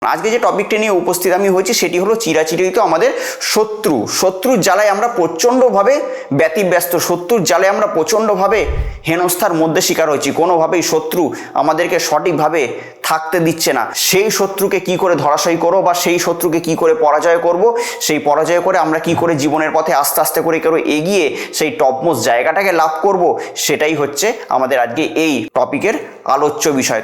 আজকে যে টপিকটা নিয়ে উপস্থিত আমি হয়েছি সেটি হলো চিরাচিরিত আমাদের শত্রুর জ্বালায় আমরা প্রচণ্ডভাবে ব্যতিব্যস্ত, শত্রুর জ্বালায় আমরা প্রচণ্ডভাবে হেনস্থার মধ্যে শিকার হয়েছি। কোনোভাবেই শত্রু আমাদেরকে সঠিকভাবে থাকতে দিচ্ছে না। সেই শত্রুকে কি করে ধরাশায়ী করবো বা সেই শত্রুকে কি করে পরাজয় করব, সেই পরাজয় করে আমরা কি করে জীবনের পথে আস্তে আস্তে করে এগিয়ে সেই টপমোস্ট জায়গাটাকে লাভ করব, সেটাই হচ্ছে আমাদের আজকে এই টপিকের আলোচ্য বিষয়।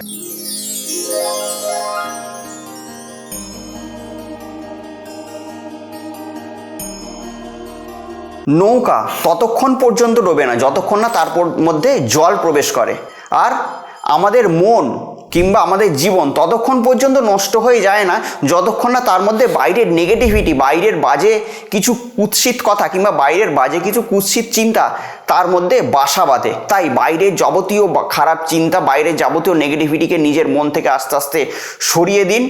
নৌকা ততক্ষণ পর্যন্ত ডোবে না যতক্ষণ না তার মধ্যে জল প্রবেশ করে, আর আমাদের মন কিংবা আমাদের জীবন ততক্ষণ পর্যন্ত নষ্ট হয়ে যায় না যতক্ষণ না তার মধ্যে বাইরের নেগেটিভিটি, বাইরের বাজে কিছু কুৎসিত কথা কিংবা বাইরের বাজে কিছু কুৎসিত চিন্তা তার মধ্যে বাসা বাঁধে। তাই বাইরের যাবতীয় খারাপ চিন্তা, বাইরের যাবতীয় নেগেটিভিটিকে নিজের মন থেকে আস্তে আস্তে সরিয়ে দিন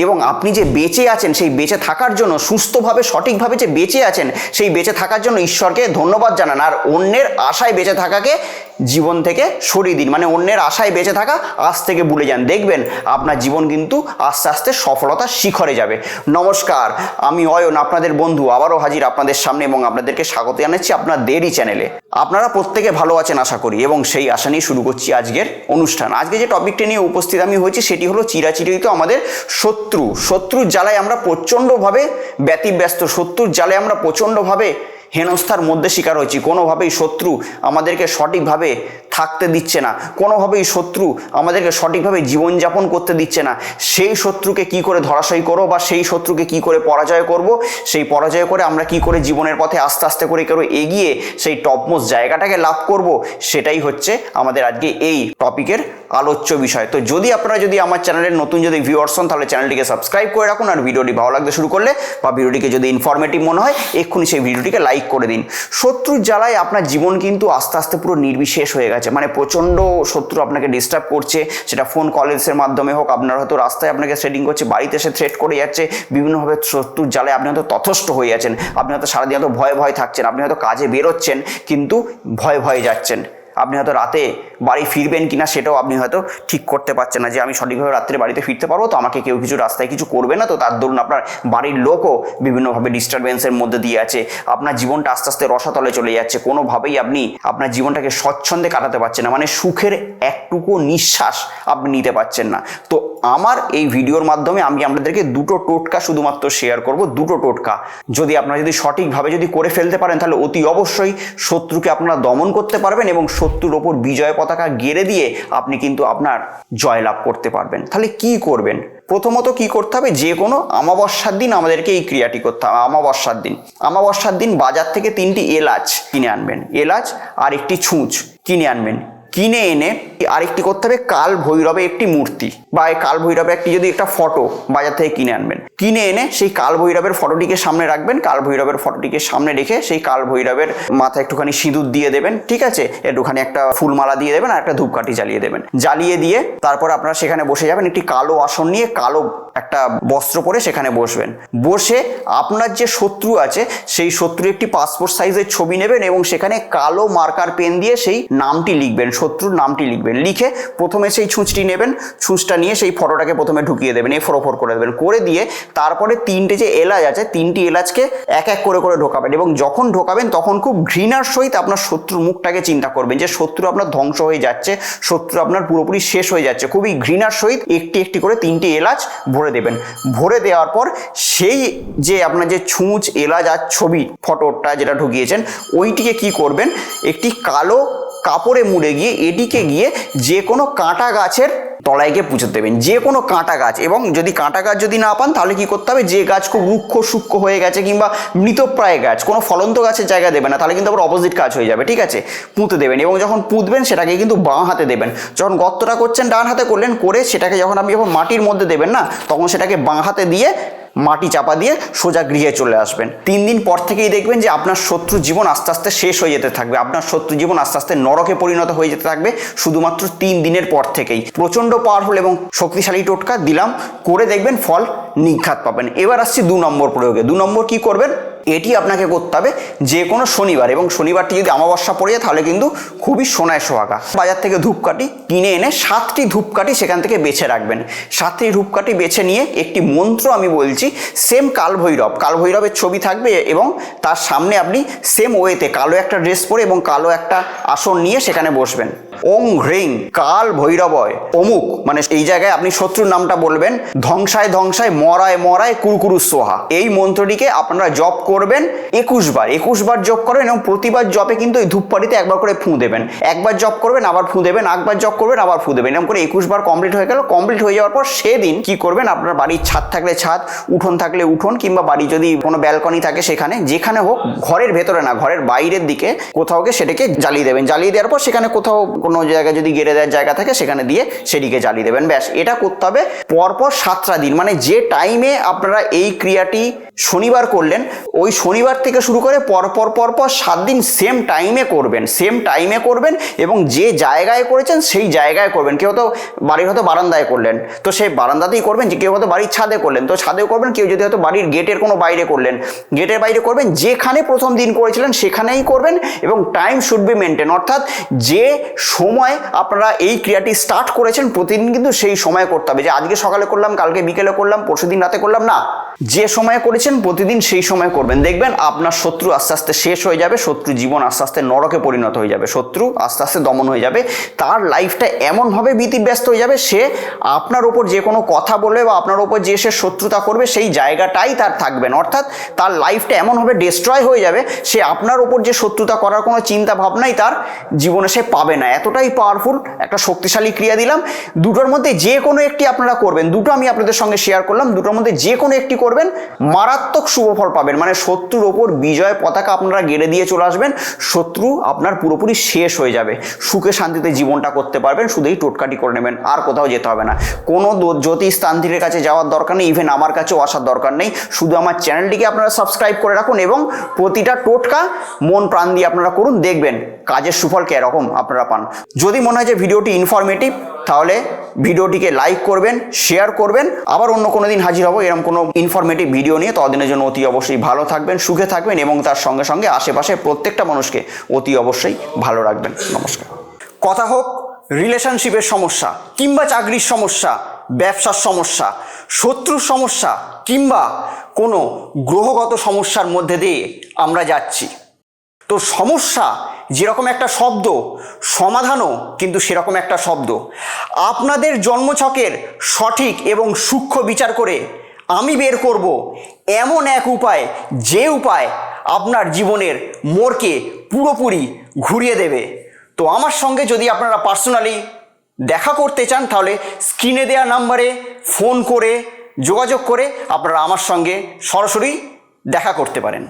এবং আপনি যে বেঁচে আছেন সেই বেঁচে থাকার জন্য, সুস্থভাবে সঠিকভাবে যে বেঁচে আছেন সেই বেঁচে থাকার জন্য ঈশ্বরকে ধন্যবাদ জানান। আর অন্যের আশায় বেঁচে থাকাকে জীবন থেকে সরিয়ে দিন, মানে অন্যের আশায় বেঁচে থাকা আজ থেকে ভুলে যান। দেখবেন আপনার জীবন কিন্তু আস্তে আস্তে সফলতার শিখরে যাবে। নমস্কার, আমি অয়ন, আপনাদের বন্ধু, আবারও হাজির আপনাদের সামনে এবং আপনাদেরকে স্বাগত জানাচ্ছি আপনাদেরই চ্যানেলে। আপনারা প্রত্যেকে ভালো আছেন আশা করি এবং সেই আশা নিয়ে শুরু করছি আজকের অনুষ্ঠান। আজকে যে টপিকটা নিয়ে উপস্থিত আমি হয়েছি সেটি হলো চিরাচিরিত আমাদের শত্রুর জ্বালায় আমরা প্রচণ্ডভাবে ব্যতিব্যস্ত, শত্রুর জ্বালায় আমরা প্রচণ্ডভাবে হেনস্থার মধ্যে শিকার হয়েছি। কোনোভাবেই শত্রু আমাদেরকে সঠিকভাবে থাকতে দিচ্ছে না, কোনোভাবেই শত্রু আমাদেরকে সঠিকভাবে জীবনযাপন করতে দিচ্ছে না। সেই শত্রুকে কি করে ধরাশায়ী করবো বা সেই শত্রুকে কি করে পরাজয় করব, সেই পরাজয় করে আমরা কি করে জীবনের পথে আস্তে আস্তে করে এগিয়ে সেই টপমোস্ট জায়গাটাকে লাভ করব, সেটাই হচ্ছে আমাদের আজকে এই টপিকের আলোচ্য বিষয়। তো যদি আপনারা আমার চ্যানেলের নতুন ভিউয়ার্স হন তাহলে চ্যানেলটিকে সাবস্ক্রাইব করে রাখুন, আর ভিডিওটি ভালো লাগতে শুরু করলে বা ভিডিওটিকে যদি ইনফরমেটিভ মনে হয় এক্ষুনি সেই ভিডিওটিকে লাইক করে দিন। শত্রুর জ্বালায় আপনার জীবন কিন্তু আস্তে আস্তে পুরো নির্বিশেষ হয়ে গেছে, মানে প্রচণ্ড শত্রু আপনাকে ডিস্টার্ব করছে, সেটা ফোন কলেজের মাধ্যমে হোক, আপনার হয়তো রাস্তায় আপনাকে থ্রেডিং করছে, বাড়িতে এসে থ্রেট করে যাচ্ছে, বিভিন্নভাবে শত্রুর জ্বালায় আপনি হয়তো তথস্থ হয়ে যাচ্ছেন, আপনি হয়তো সারাদিন হয়তো ভয়ে থাকছেন, আপনি হয়তো কাজে বেরোচ্ছেন কিন্তু ভয়ে যাচ্ছেন, আপনি হয়তো রাতে বাড়ি ফিরবেন কিনা সেটাও আপনি হয়তো ঠিক করতে পারছেন না, যে আমি সঠিকভাবে রাত্রে বাড়িতে ফিরতে পারবো তো, আমাকে কেউ কিছু রাস্তায় কিছু করবে না তো, তার দরুন আপনার বাড়ির লোকও বিভিন্নভাবে ডিস্টারবেন্সের মধ্যে দিয়ে আছে, আপনার জীবনটা আস্তে আস্তে রসাতলে চলে যাচ্ছে, কোনোভাবেই আপনি আপনার জীবনটাকে স্বচ্ছন্দে কাটাতে পারছেন না, মানে সুখের একটুকু নিঃশ্বাস আপনি নিতে পারছেন না। তো আমার এই ভিডিওর মাধ্যমে আমি আপনাদেরকে দুটো টোটকা শুধুমাত্র শেয়ার করব, দুটো টোটকা যদি আপনারা সঠিকভাবে করে ফেলতে পারেন তাহলে অতি অবশ্যই শত্রুকে আপনারা দমন করতে পারবেন এবং শত্রুর ওপর বিজয় পতাকা গেড়ে দিয়ে আপনি কিন্তু আপনার জয়লাভ করতে পারবেন। তাহলে কি করবেন? প্রথমত কি করতে হবে, যে কোনো অমাবস্যার দিন আমাদেরকে এই ক্রিয়াটি করতে হবে। অমাবস্যার দিন বাজার থেকে 3টি এলাচ কিনে আনবেন, এলাচ আর একটি ছুঁচ কিনে আনবেন, কিনে এনে আরেকটি করতে হবে কাল ভৈরবে একটি মূর্তি বা কাল ভৈরবে যদি একটা ফটো বাজার থেকে কিনে আনবেন, কিনে এনে সেই কাল ভৈরবের ফটোটিকে সামনে রাখবেন, কাল ভৈরবের ফটোটিকে সামনে রেখে সেই কাল ভৈরবের মাথায় একটুখানি সিঁদুর দিয়ে দেবেন, ঠিক আছে, একটুখানি একটা ফুলমালা দিয়ে দেবেন আর একটা ধূপকাঠি জ্বালিয়ে দেবেন, জ্বালিয়ে দিয়ে তারপর আপনারা সেখানে বসে যাবেন, একটি কালো আসন নিয়ে কালো একটা বস্ত্র পরে সেখানে বসবেন, বসে আপনার যে শত্রু আছে সেই শত্রুর একটি পাসপোর্ট সাইজের ছবি নেবেন এবং সেখানে কালো মার্কার পেন দিয়ে সেই নামটি লিখবেন, শত্রুর নামটি লিখবেন, লিখে প্রথমে সেই ছুঁচটি নেবেন, ছুঁচটা নিয়ে সেই ফটোটাকে প্রথমে ঢুকিয়ে দেবেন, এই ফোর করে দেবেন, করে দিয়ে তারপরে 3টে যে এলাচ আছে 3টি এলাচকে এক এক করে ঢোকাবেন এবং যখন ঢোকাবেন তখন খুব ঘৃণার সহিত আপনার শত্রুর মুখটাকে চিন্তা করবেন, যে শত্রু আপনার ধ্বংস হয়ে যাচ্ছে, শত্রু আপনার পুরোপুরি শেষ হয়ে যাচ্ছে, খুবই ঘৃণার সহিত একটি একটি করে 3টি এলাচ ভরে দেবেন। ভরে দেওয়ার পর সেই যে আপনার যে ছুঁচ, এলাচ আর ছবি ফটোটা যেটা ঢুকিয়েছেন ওইটিকে কি করবেন, একটি কালো কাপড়ে মুড়ে গিয়ে এটিকে গিয়ে যে কোনো কাঁটা গাছের তলায় গিয়ে পুঁছে দেবেন, যে কোনো কাঁটা গাছ, এবং যদি কাঁটা গাছ যদি না পান তাহলে কি করতে হবে, যে গাছ খুব রুক্ষ সূক্ষ্ম হয়ে গেছে কিংবা মৃতপ্রায় গাছ, কোনো ফলন্ত গাছের জায়গা দেবেন না, তাহলে কিন্তু আবার অপোজিট কাজ হয়ে যাবে, ঠিক আছে, পুঁতে দেবেন এবং যখন পুঁতবেন সেটাকে কিন্তু বাঁ হাতে দেবেন, যখন গর্তটা করছেন ডান হাতে করলেন, করে সেটাকে যখন আপনি মাটির মধ্যে দেবেন না তখন সেটাকে বাঁ হাতে দিয়ে মাটি চাপা দিয়ে সোজা গৃহে চলে আসবেন। 3 দিন পর থেকেই দেখবেন যে আপনার শত্রু জীবন আস্তে আস্তে শেষ হয়ে যেতে থাকবে, আপনার শত্রু জীবন আস্তে আস্তে নরকে পরিণত হয়ে যেতে থাকবে শুধুমাত্র 3 দিনের পর থেকেই। প্রচণ্ড পাওয়ারফুল এবং শক্তিশালী টোটকা দিলাম, করে দেখবেন ফল নিঘাত পাবেন। এবার আসছি 2 নম্বর প্রয়োগে। 2 নম্বর কি করবেন, এটি আপনাকে করতে হবে যে কোনো শনিবার, এবং শনিবারটি যদি অমাবস্যা পড়ে যায় তাহলে কিন্তু খুবই সোনায় সোহাগা। বাজার থেকে ধূপকাঠি কিনে এনে 7টি ধূপকাঠি সেখান থেকে বেছে রাখবেন। 7টি ধূপকাঠি বেছে নিয়ে একটি মন্ত্র আমি বলছি, সেম কালভৈরবের ছবি থাকবে এবং তার সামনে আপনি সেম ওয়েতে কালো একটা ড্রেস পরে এবং কালো একটা আসন নিয়ে সেখানে বসবেন। ওং হ্রিং কাল ভৈরবয় অমুক, মানে এই জায়গায় আপনি শত্রুর নামটা বলবেন, ধ্বংসায় ধ্বংসায় মরায় মরায় কুরকুরু সোহা। এই মন্ত্রটিকে আপনারা জপ করবেন 21 বার জপ করবেন, এবং প্রতিবার জপে কিন্তু এই ধূপকাঠিতে একবার করে ফুঁ দেবেন। একবার জপ করবেন আবার ফুঁ দেবেন, একবার জপ করবেন আবার ফুঁ দেবেন, এরকম করে 21 বার কমপ্লিট হয়ে গেল। কমপ্লিট হয়ে যাওয়ার পর সেদিন কি করবেন, আপনার বাড়ির ছাদ থাকলে ছাদ, উঠোন থাকলে উঠোন, কিংবা বাড়ি যদি কোনো ব্যালকনি থাকে সেখানে, যেখানে হোক, ঘরের ভেতরে না ঘরের বাইরের দিকে কোথাও সেটাকে জ্বালিয়ে দেবেন। জ্বালিয়ে দেওয়ার পর সেখানে কোথাও কোনো জায়গায় যদি গেড়ে দেওয়ার জায়গা থাকে সেখানে দিয়ে সেটিকে জ্বালিয়ে দেবেন। ব্যাস, এটা করতে হবে পরপর 7টা দিন। মানে যে টাইমে আপনারা এই ক্রিয়াটি শনিবার করলেন, ওই শনিবার থেকে শুরু করে পরপর 7 দিন সেম টাইমে করবেন, এবং যে জায়গায় করেছেন সেই জায়গায় করবেন। কেউ তো বাড়ির হয়তো বারান্দায় করলেন তো সেই বারান্দাতেই করবেন, যে কেউ হয়তো বাড়ির ছাদে করলেন তো ছাদেও করবেন, কেউ যদি হয়তো বাড়ির গেটের কোনো বাইরে করলেন গেটের বাইরে করবেন। যেখানে প্রথম দিন করেছিলেন সেখানেই করবেন, এবং টাইম শুড বি মেনটেন, অর্থাৎ যে সময় আপনারা এই ক্রিয়াটি স্টার্ট করেছেন প্রতিদিন কিন্তু সেই সময় করতে হবে। যে আজকে সকালে করলাম, কালকে বিকেলে করলাম, পরশুদিন রাতে করলাম, না, যে সময় করেছেন প্রতিদিন সেই সময় করবেন। দেখবেন আপনার শত্রু আস্তে আস্তে শেষ হয়ে যাবে, শত্রু জীবন আস্তে আস্তে নরকে পরিণত হয়ে যাবে, শত্রু আস্তে আস্তে দমন হয়ে যাবে, তার লাইফটা এমনভাবে ব্যতিব্যস্ত হয়ে যাবে, সে আপনার ওপর যে কোনো কথা বলবে বা আপনার ওপর যে সে শত্রুতা করবে সেই জায়গাটাই তার থাকবেন, অর্থাৎ তার লাইফটা এমনভাবে ডিস্ট্রয় হয়ে যাবে, সে আপনার ওপর যে শত্রুতা করার কোনো চিন্তা ভাবনাই তার জীবনে সে পাবে না। এতটাই পাওয়ারফুল একটা শক্তিশালী ক্রিয়া দিলাম। দুটোর মধ্যে যে কোনো একটি আপনারা করবেন, দুটো আমি আপনাদের সঙ্গে শেয়ার করলাম, দুটোর মধ্যে যে কোনো একটি করবেন, মারাত্মক শুভ ফল পাবেন। মানে শত্রুর ওপর বিজয় পতাকা আপনারা গেড়ে দিয়ে চলে আসবেন, শত্রু আপনার পুরোপুরি শেষ হয়ে যাবে, সুখে শান্তিতে জীবনটা করতে পারবেন। শুধুই টোটকাটি করে নেবেন, আর কোথাও যেতে হবে না, কোনো জ্যোতিষ তান্ত্রিকের কাছে যাওয়ার দরকার নেই, ইভেন আমার কাছেও আসার দরকার নেই। শুধু আমার চ্যানেলটিকে আপনারা সাবস্ক্রাইব করে রাখুন এবং প্রতিটা টোটকা মন প্রাণ দিয়ে আপনারা করুন, দেখবেন কাজের সুফল কিরকম আপনারা পান। যদি মনে হয় যে ভিডিওটি ইনফরমেটিভ তাহলে ভিডিওটিকে লাইক করবেন, শেয়ার করবেন। আবার অন্য কোনো দিন হাজির হব এরকম কোনো ইনফরমেটিভ ভিডিও নিয়ে। ততদিনের জন্য অতি অবশ্যই ভালো থাকবেন, সুখে থাকবেন এবং তার সঙ্গে সঙ্গে আশেপাশে প্রত্যেকটা মানুষকে অতি অবশ্যই ভালো রাখবেন। নমস্কার। কথা হোক রিলেশনশিপের সমস্যা, কিংবা চাকরির সমস্যা, ব্যবসার সমস্যা, শত্রুর সমস্যা, কিংবা কোনো গ্রহগত সমস্যার মধ্যে দিয়ে আমরা যাচ্ছি, তো সমস্যা যেরকম একটা শব্দ, সমাধানও কিন্তু সেরকম একটা শব্দ। আপনাদের জন্মছকের সঠিক এবং সূক্ষ্ম বিচার করে আমি বের করব এমন এক উপায়, যে উপায় আপনার জীবনের মোড়কে পুরোপুরি ঘুরিয়ে দেবে। তো আমার সঙ্গে যদি আপনারা পার্সোনালি দেখা করতে চান তাহলে স্ক্রিনে দেওয়া নাম্বারে ফোন করে যোগাযোগ করে আপনারা আমার সঙ্গে সরাসরি দেখা করতে পারেন।